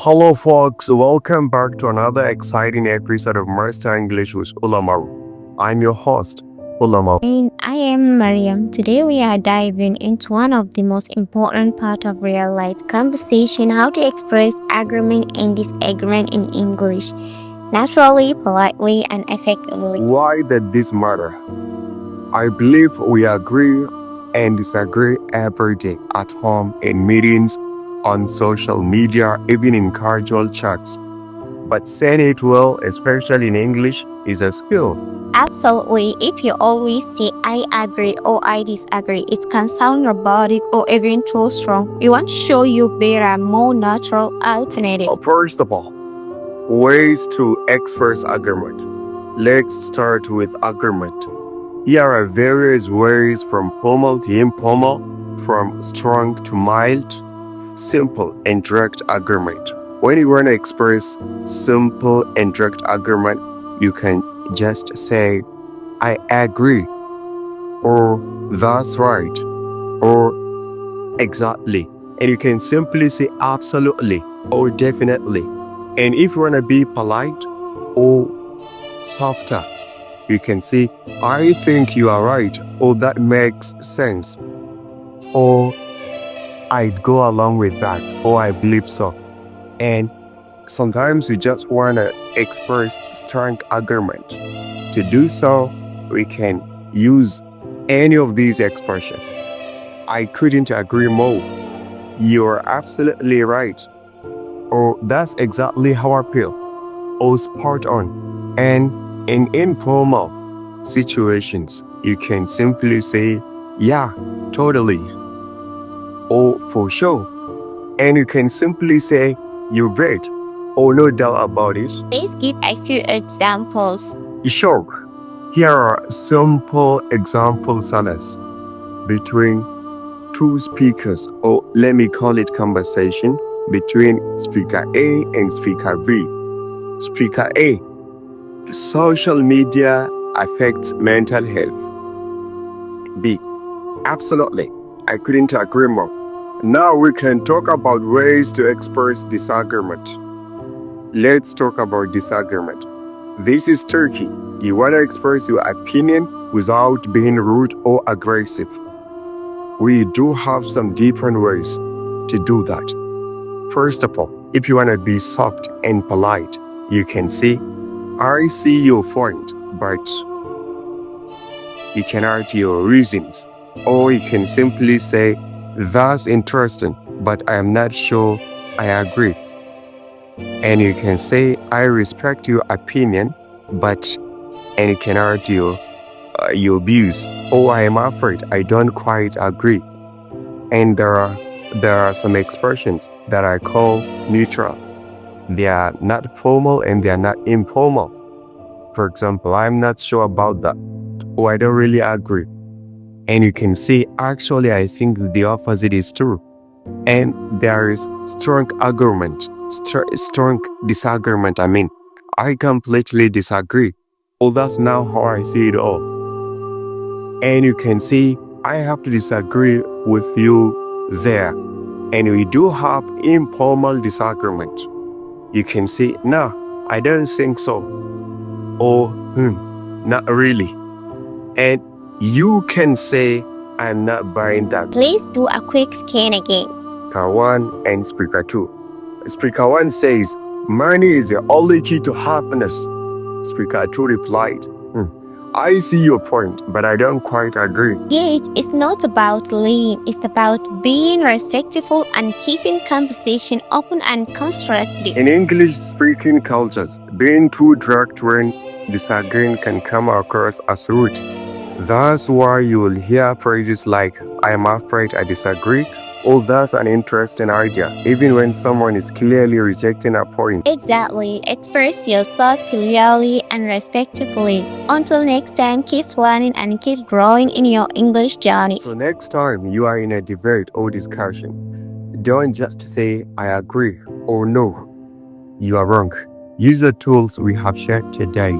Hello, folks. Welcome back to another exciting episode of Master English with Ulama'u. I'm your host, Ulama'u. And I am Mariam. Today we are diving into one of the most important part of real life conversation, how to express agreement and disagreement in English, naturally, politely, and effectively. Why did this matter? I believe we agree and disagree every day at home, in meetings, on social media, even in casual chats. But saying it well, especially in English, is a skill. Absolutely. If you always say I agree or I disagree, it can sound robotic or even too strong. We want to show you better, more natural alternative. First of all, ways to express agreement. Let's start with agreement. Here are various ways from formal to informal, from strong to mild, simple and direct agreement. When you want to express simple and direct agreement, you can just say, I agree, or that's right, or exactly. And you can simply say absolutely or definitely. And if you want to be polite or softer, you can say, I think you are right, or that makes sense, or I'd go along with that, or I believe so. And sometimes we just want to express strong argument. To do so, we can use any of these expressions. I couldn't agree more. You're absolutely right. Or that's exactly how I feel. Or spot on. And in informal situations, you can simply say, yeah, totally. Or for sure. And you can simply say, you're great, or no doubt about it. Let's give a few examples. Sure, here are simple examples on us between two speakers, or let me call it conversation, between speaker A and speaker B. Speaker A, social media affects mental health. B, absolutely, I couldn't agree more. Now we can talk about ways to express disagreement. Let's talk about disagreement. This is tricky. You want to express your opinion without being rude or aggressive. We do have some different ways to do that. First of all, if you want to be soft and polite, you can say, I see your point, but you can argue your reasons. Or you can simply say, that's interesting, but I am not sure I agree. And you can say, I respect your opinion, and you can argue your views. Or I am afraid I don't quite agree. And there are some expressions that I call neutral. They are not formal and they are not informal. For example, I'm not sure about that, or I don't really agree. And you can say, actually, I think the opposite is true. And there is strong argument, strong disagreement. I completely disagree. Well, that's not how I see it all. And you can say, I have to disagree with you there. And we do have informal disagreement. You can say, no, I don't think so. Or, not really. And you can say, I'm not buying that. Please do a quick scan again. Speaker 1 and Speaker 2. Speaker 1 says, money is the only key to happiness. Speaker 2 replied, I see your point, but I don't quite agree. Yet, it's not about lying, it's about being respectful and keeping conversation open and constructive. In English-speaking cultures, being too direct when disagreeing can come across as rude. That's why you will hear phrases like, I am afraid I disagree, or that's an interesting idea, even when someone is clearly rejecting a point. Exactly. Express yourself clearly and respectfully. Until next time, keep learning and keep growing in your English journey. So next time you are in a debate or discussion, don't just say, I agree, or no, you are wrong. Use the tools we have shared today